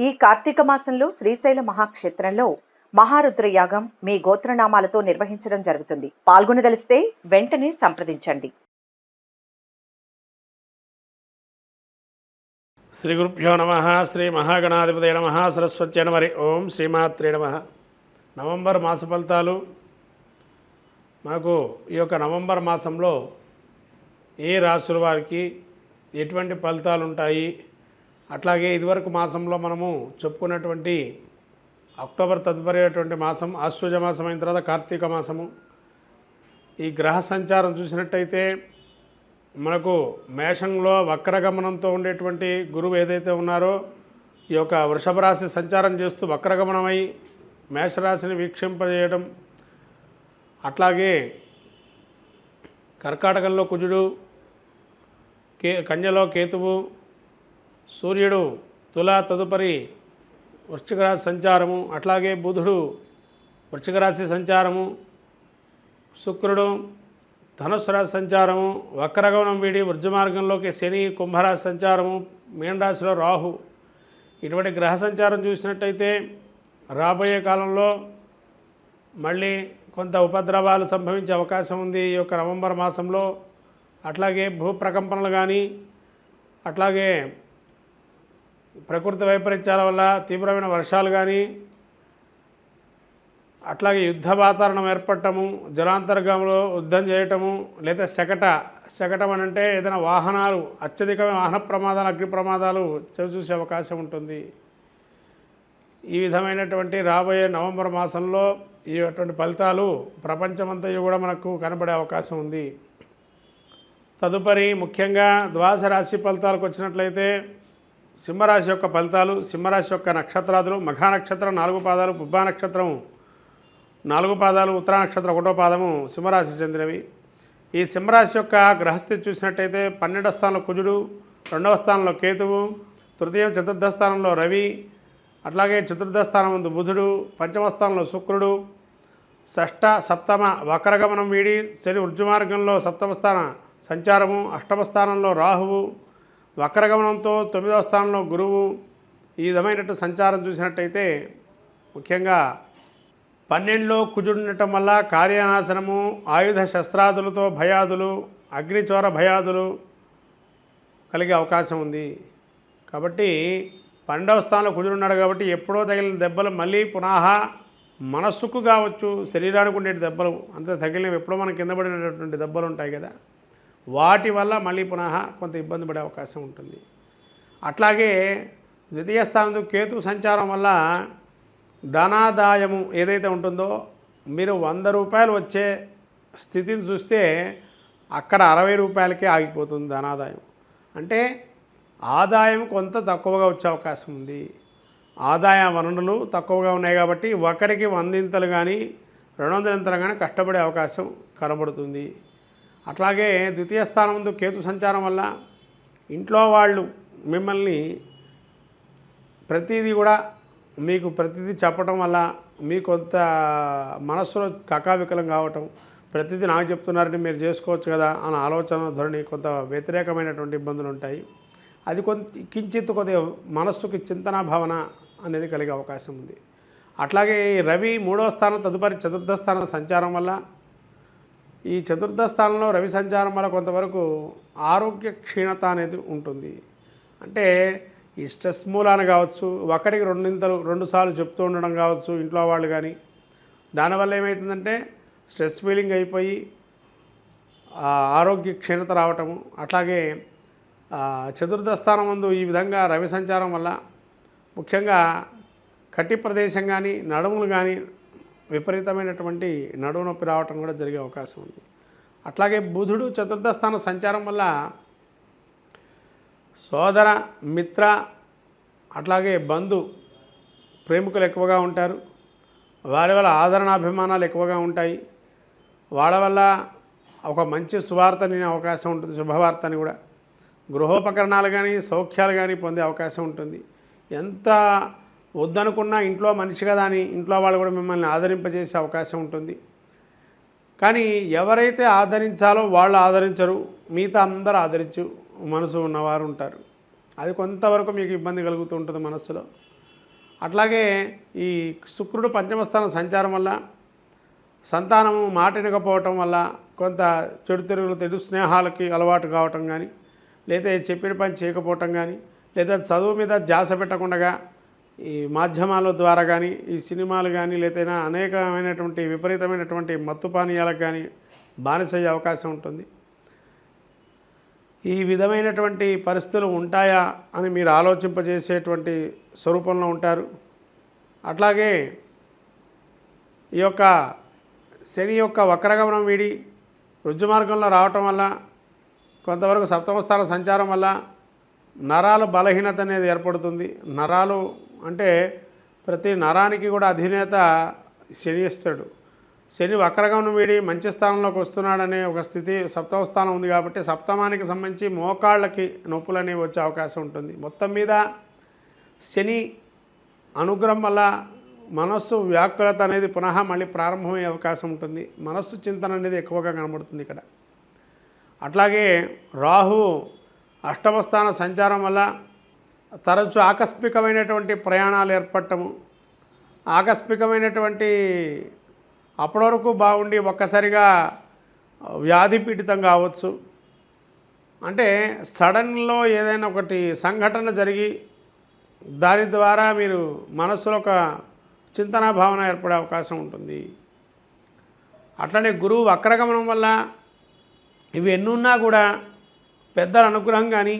ఈ కార్తీక మాసంలో శ్రీశైల మహాక్షేత్రంలో మహారుద్ర యాగం మీ గోత్రనామాలతో నిర్వహించడం జరుగుతుంది. పాల్గొనదలిస్తే వెంటనే సంప్రదించండి. శ్రీ గురుభ్యో నమ. శ్రీ మహాగణాధిపతయ నమ. సరస్వత్యై నమ. ఓం శ్రీమాత్రే నమ. నవంబర్ మాస ఫలితాలు. మనకు ఈ యొక్క నవంబర్ మాసంలో ఏ రాశుల వారికి ఎటువంటి ఫలితాలు ఉంటాయి, అట్లాగే ఇదివరకు మాసంలో మనము చెప్పుకున్నటువంటి అక్టోబర్ తదుపరిటువంటి మాసం ఆశ్వజ మాసం అయిన తర్వాత కార్తీక మాసము. ఈ గ్రహ సంచారం చూసినట్టయితే మనకు మేషంలో వక్రగమనంతో ఉండేటువంటి గురువు ఏదైతే ఉన్నారో ఈ యొక్క వృషభ రాశి సంచారం చేస్తూ వక్రగమనమై మేషరాశిని వీక్షింపజేయడం, అట్లాగే కర్కాటకంలో కుజుడు, కన్యలో కేతువు, సూర్యుడు తుల తదుపరి వృశ్చిక రాశి సంచారము, అట్లాగే బుధుడు వృశ్చిక రాశి సంచారము, శుక్రుడు ధనుస్సు రాశి సంచారము, వక్రగమనం వీడి వృద్ధ మార్గంలోకి శని కుంభరాశి సంచారము, మీనరాశిలో రాహు. ఇటువంటి గ్రహ సంచారం చూసినట్టయితే రాబోయే కాలంలో మళ్ళీ కొంత ఉపద్రవాలు సంభవించే అవకాశం ఉంది ఈ యొక్క నవంబర్ మాసంలో. అట్లాగే భూప్రకంపనలు కానీ, అట్లాగే ప్రకృతి వైపరీత్యాల వల్ల తీవ్రమైన వర్షాలు కానీ, అట్లాగే యుద్ధ వాతావరణం ఏర్పడటము, జలాంతర్గంలో యుద్ధం చేయటము, లేదా శకటం అని అంటే ఏదైనా వాహనాలు అత్యధికమైన వాహన ప్రమాదాలు, అగ్ని ప్రమాదాలు చూసే అవకాశం ఉంటుంది. ఈ విధమైనటువంటి రాబోయే నవంబర్ మాసంలో ఇటువంటి ఫలితాలు ప్రపంచమంతా కూడా మనకు కనబడే అవకాశం ఉంది. తదుపరి ముఖ్యంగా ద్వాదశ రాశి ఫలితాలకు వచ్చినట్లయితే సింహరాశి యొక్క ఫలితాలు. సింహరాశి యొక్క నక్షత్రాదులు: మఘా నక్షత్రం 4 పాదాలు, పుబ్బా నక్షత్రం 4 పాదాలు, ఉత్తర నక్షత్రం 1వ పాదము సింహరాశి చెందినవి. ఈ సింహరాశి యొక్క గ్రహస్థితి చూసినట్టయితే 12వ స్థానంలో కుజుడు, 2వ స్థానంలో కేతువు, తృతీయం చతుర్థ స్థానంలో రవి, అట్లాగే చతుర్థ స్థానం ముందు బుధుడు, 5వ స్థానంలో శుక్రుడు, షష్ఠ సప్తమ వక్రగమనం వీడి శని వృద్ధ మార్గంలో 7వ స్థాన సంచారము, 8వ స్థానంలో రాహువు, వక్రగమనంతో 9వ స్థానంలో గురువు. ఈ విధమైనట్టు సంచారం చూసినట్టయితే ముఖ్యంగా 12లో కుజుడు ఉండటం వల్ల కార్యనాశనము, ఆయుధ శస్త్రాదులతో భయాదులు, అగ్నిచోర భయాదులు కలిగే అవకాశం ఉంది. కాబట్టి 12వ స్థానంలో కుజుడు ఉన్నాడు కాబట్టి ఎప్పుడో తగిలిన దెబ్బలు మళ్ళీ పునః మనస్సుకు కావచ్చు, శరీరానికి ఉండే దెబ్బలు అంతే తగిలినవి, ఎప్పుడో మనం కింద పడినటువంటి దెబ్బలు ఉంటాయి కదా, వాటి వల్ల మళ్ళీ పునః కొంత ఇబ్బంది పడే అవకాశం ఉంటుంది. అట్లాగే ద్వితీయ స్థానంలో కేతు సంచారం వల్ల ధనాదాయము ఏదైతే ఉంటుందో, మీరు 100 రూపాయలు వచ్చే స్థితిని చూస్తే అక్కడ 60 రూపాయలకే ఆగిపోతుంది ధనాదాయం. అంటే ఆదాయం కొంత తక్కువగా వచ్చే అవకాశం ఉంది. ఆదాయ వనరులు తక్కువగా ఉన్నాయి కాబట్టి ఒకరికి 100 కానీ 200 కానీ కష్టపడే అవకాశం కనబడుతుంది. అట్లాగే ద్వితీయ స్థానం ముందు కేతు సంచారం వల్ల ఇంట్లో వాళ్ళు మిమ్మల్ని ప్రతిదీ కూడా మీకు ప్రతిదీ చెప్పడం వల్ల మీకు కొంత మనస్సులో కకావికలం కావటం, ప్రతిదీ నాకు చెప్తున్నారని మీరు చేసుకోవచ్చు కదా అన్న ఆలోచన ధోరణి, కొంత వ్యతిరేకమైనటువంటి ఇబ్బందులు ఉంటాయి. అది కించిత్ కొద్దిగా మనస్సుకి చింతన భావన అనేది కలిగే అవకాశం ఉంది. అట్లాగే రవి 3వ స్థానం తదుపరి చతుర్థ స్థానం సంచారం వల్ల, ఈ చతుర్థ స్థానంలో రవి సంచారం వల్ల కొంతవరకు ఆరోగ్య క్షీణత అనేది ఉంటుంది. అంటే ఈ స్ట్రెస్ మూలాన కావచ్చు, ఒకటికి 2 సార్లు చెప్తూ ఉండడం కావచ్చు ఇంట్లో వాళ్ళు కానీ, దానివల్ల ఏమవుతుందంటే స్ట్రెస్ ఫీలింగ్ అయిపోయి ఆరోగ్య క్షీణత రావటము. అట్లాగే చతుర్థ స్థానం ముందు ఈ విధంగా రవి సంచారం వల్ల ముఖ్యంగా కటి ప్రదేశం కానీ, నడుములు కానీ విపరీతమైనటువంటి నడుము నొప్పి రావటం కూడా జరిగే అవకాశం ఉంది. అట్లాగే బుధుడు చతుర్థ స్థానం సంచారం వల్ల సోదర మిత్ర అట్లాగే బంధు ప్రేమికులు ఎక్కువగా ఉంటారు. వారి వల్ల ఆదరణాభిమానాలు ఎక్కువగా ఉంటాయి. వాళ్ళ వల్ల ఒక మంచి సువార్తని అవకాశం ఉంటుంది, శుభవార్తని కూడా. గృహోపకరణాలు కానీ సౌఖ్యాలు కానీ పొందే అవకాశం ఉంటుంది. ఎంత వద్దనుకున్నా ఇంట్లో మనిషి కదా అని ఇంట్లో వాళ్ళు కూడా మిమ్మల్ని ఆదరింపజేసే అవకాశం ఉంటుంది. కానీ ఎవరైతే ఆదరించాలో వాళ్ళు ఆదరించరు, మిగతా అందరూ ఆదరించు మనసు ఉన్నవారు ఉంటారు. అది కొంతవరకు మీకు ఇబ్బంది కలుగుతూ ఉంటుంది మనస్సులో. అట్లాగే ఈ శుక్రుడు పంచమస్థానం సంచారం వల్ల సంతానము మాట వినకపోవటం వల్ల కొంత చెడు తిరుగులు తెడు స్నేహాలకి అలవాటు కావటం కానీ, లేదా చెప్పిన పని చేయకపోవటం కానీ, లేదా చదువు మీద ధ్యాస పెట్టకుండా ఈ మాధ్యమాల ద్వారా కానీ, ఈ సినిమాలు కానీ, లేదా అనేకమైనటువంటి విపరీతమైనటువంటి మత్తు పానీయాలకు కానీ బానిసయ్యే అవకాశం ఉంటుంది. ఈ విధమైనటువంటి పరిస్థితులు ఉంటాయా అని మీరు ఆలోచింపజేసేటువంటి స్వరూపంలో ఉంటారు. అట్లాగే ఈ యొక్క శని యొక్క వక్రగమనం వీడి రుజుమార్గంలో రావటం వల్ల కొంతవరకు సప్తమ స్థాన సంచారం వల్ల నరాల బలహీనత అనేది ఏర్పడుతుంది. నరాలు అంటే ప్రతి నరానికి కూడా అధినేత శని ఇస్తాడు. శని వక్రగమనం వీడి మంచి స్థానంలోకి వస్తున్నాడనే ఒక స్థితి సప్తమ స్థానం ఉంది కాబట్టి సప్తమానికి సంబంధించి మోకాళ్ళకి నొప్పులు అనేవి వచ్చే అవకాశం ఉంటుంది. మొత్తం మీద శని అనుగ్రహం వల్ల మనస్సు వ్యాకులత అనేది పునః మళ్ళీ ప్రారంభమయ్యే అవకాశం ఉంటుంది. మనస్సు చింతన అనేది ఎక్కువగా కనబడుతుంది ఇక్కడ. అట్లాగే రాహువు అష్టమ స్థాన సంచారం వల్ల తరచూ ఆకస్మికమైనటువంటి ప్రయాణాలు ఏర్పడటము, ఆకస్మికమైనటువంటి అప్పటి వరకు బాగుండి ఒక్కసారిగా వ్యాధి పీడితం కావచ్చు. అంటే సడన్లో ఏదైనా ఒకటి సంఘటన జరిగి దాని ద్వారా మీరు మనస్సులో ఒక చింతనా భావన ఏర్పడే అవకాశం ఉంటుంది. అట్లనే గురువు వక్రగమనం వల్ల ఇవి ఎన్నున్నా కూడా పెద్దల అనుగ్రహం కానీ,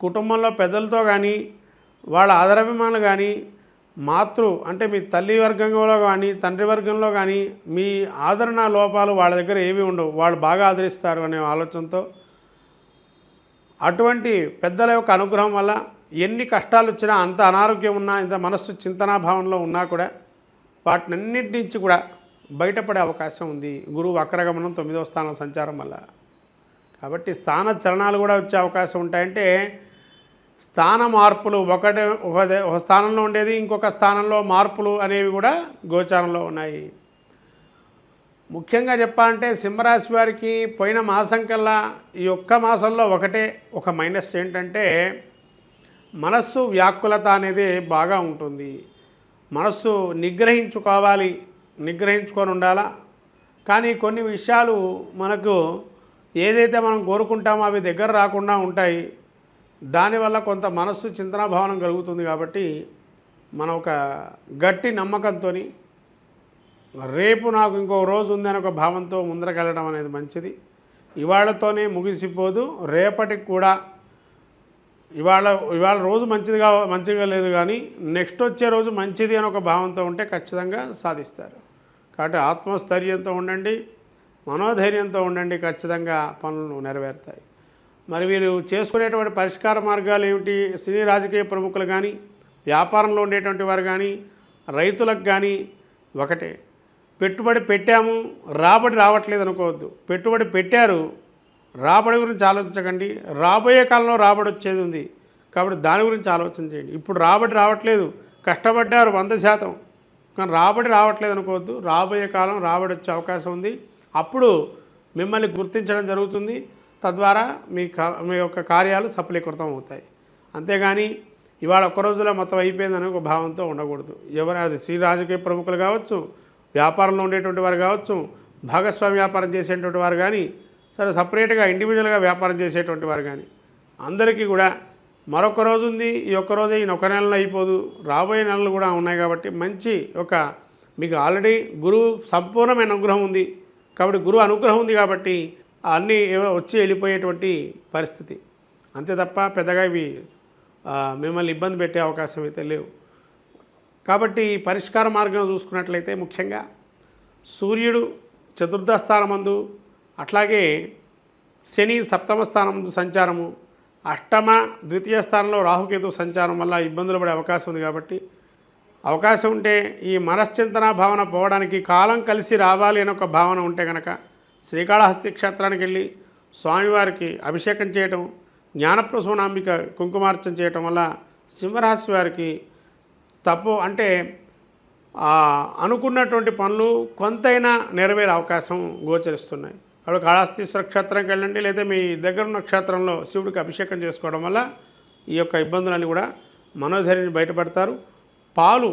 కుటుంబంలో పెద్దలతో కానీ, వాళ్ళ ఆదరాభిమానులు కానీ, అంటే మీ తల్లి వర్గంలో కానీ తండ్రి వర్గంలో కానీ మీ ఆదరణ లోపాలు వాళ్ళ దగ్గర ఏవి ఉండవు, వాళ్ళు బాగా ఆదరిస్తారు అనే ఆలోచనతో అటువంటి పెద్దల యొక్క అనుగ్రహం వల్ల ఎన్ని కష్టాలు వచ్చినా, అంత అనారోగ్యం ఉన్నా, ఇంత మనస్సు చింతనాభావంలో ఉన్నా కూడా వాటినన్నిటి నుంచి కూడా బయటపడే అవకాశం ఉంది గురువు వక్రగమనం 9వ స్థానం సంచారం వల్ల. కాబట్టి స్థాన చలనాలు కూడా వచ్చే అవకాశం ఉంటాయంటే స్థాన మార్పులు ఒక స్థానంలో ఉండేది ఇంకొక స్థానంలో మార్పులు అనేవి కూడా గోచారంలో ఉన్నాయి. ముఖ్యంగా చెప్పాలంటే సింహరాశి వారికి పోయిన మాసం కల్లా ఈ ఒక్క మాసంలో ఒక మైనస్ ఏంటంటే మనస్సు వ్యాకులత అనేది బాగా ఉంటుంది. మనస్సు నిగ్రహించుకొని ఉండాలా. కానీ కొన్ని విషయాలు మనకు ఏదైతే మనం కోరుకుంటామో అవి దగ్గర రాకుండా ఉంటాయి. దానివల్ల కొంత మనస్సు చింతనా భావన కలుగుతుంది. కాబట్టి మనం ఒక గట్టి నమ్మకంతో రేపు నాకు ఇంకో రోజు ఉందని ఒక భావంతో ముందరకెళ్ళడం అనేది మంచిది. ఇవాళతోనే ముగిసిపోదు, రేపటికి కూడా ఇవాళ రోజు మంచిగా లేదు కానీ నెక్స్ట్ వచ్చే రోజు మంచిది అని ఒక భావంతో ఉంటే ఖచ్చితంగా సాధిస్తారు. కాబట్టి ఆత్మస్థైర్యంతో ఉండండి, మనోధైర్యంతో ఉండండి, ఖచ్చితంగా పనులు నెరవేరుతాయి. మరి వీరు చేసుకునేటువంటి పరిష్కార మార్గాలు ఏమిటి? సినీ రాజకీయ ప్రముఖులు కానీ, వ్యాపారంలో ఉండేటువంటి వారు కానీ, రైతులకు కానీ ఒకటే, పెట్టుబడి పెట్టాము రాబడి రావట్లేదు అనుకోవద్దు. పెట్టుబడి పెట్టారు, రాబడి గురించి ఆలోచించకండి. రాబోయే కాలంలో రాబడి వచ్చేది ఉంది కాబట్టి దాని గురించి ఆలోచన చేయండి. ఇప్పుడు రాబడి రావట్లేదు, కష్టపడ్డారు 100%, కానీ రాబడి రావట్లేదు అనుకోవద్దు. రాబోయే కాలం రాబడి వచ్చే అవకాశం ఉంది. అప్పుడు మిమ్మల్ని గుర్తించడం జరుగుతుంది. తద్వారా మీ యొక్క కార్యాలు సఫలీకృతం అవుతాయి. అంతేగాని ఇవాళ ఒక్క రోజులో మొత్తం అయిపోయిందని ఒక భావంతో ఉండకూడదు. అది శ్రీ రాజకీయ ప్రముఖులు కావచ్చు, వ్యాపారంలో ఉండేటువంటి వారు కావచ్చు, భాగస్వామి వ్యాపారం చేసేటువంటి వారు కానీ, సరే సపరేట్గా ఇండివిజువల్గా వ్యాపారం చేసేటువంటి వారు కానీ అందరికీ కూడా మరొక రోజు ఉంది. ఈ ఒక్క రోజే ఈ ఒక నెలలో అయిపోదు, రాబోయే నెలలు కూడా ఉన్నాయి. కాబట్టి మంచి మీకు ఆల్రెడీ గురువు సంపూర్ణమైన అనుగ్రహం ఉంది. కాబట్టి గురువు అనుగ్రహం ఉంది కాబట్టి అన్నీ వచ్చి వెళ్ళిపోయేటువంటి పరిస్థితి. అంతే తప్ప పెద్దగా ఇవి మిమ్మల్ని ఇబ్బంది పెట్టే అవకాశం అయితే లేవు. కాబట్టి పరిష్కార మార్గం చూసుకున్నట్లయితే ముఖ్యంగా సూర్యుడు చతుర్థ స్థానమందు, అట్లాగే శని సప్తమ స్థానమందు సంచారము, అష్టమ ద్వితీయ స్థానంలో రాహుకేతు సంచారం వల్ల ఇబ్బందులు పడే అవకాశం ఉంది. కాబట్టి అవకాశం ఉంటే ఈ మనశ్చింతన భావన పోవడానికి కాలం కలిసి రావాలి అని ఒక భావన ఉంటే కనుక శ్రీకాళహస్తి క్షేత్రానికి వెళ్ళి స్వామివారికి అభిషేకం చేయటం, జ్ఞానప్రసూనాంబిక కుంకుమార్చన చేయటం వల్ల సింహరాశి వారికి అంటే అనుకున్నటువంటి పనులు కొంతైనా నెరవేరే అవకాశం గోచరిస్తున్నాయి. కాబట్టి కాళహస్తీశ్వర క్షేత్రంకి వెళ్ళండి, లేదా మీ దగ్గర ఉన్న క్షేత్రంలో శివుడికి అభిషేకం చేసుకోవడం వల్ల ఈ యొక్క ఇబ్బందులన్నీ కూడా మనోధైర్యాన్ని బయటపడతారు. పాలు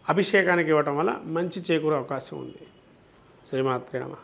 అభిషేకానికి ఇవ్వటం వల్ల మంచి చేకూరే అవకాశం ఉంది. శ్రీమాత్రే నమః.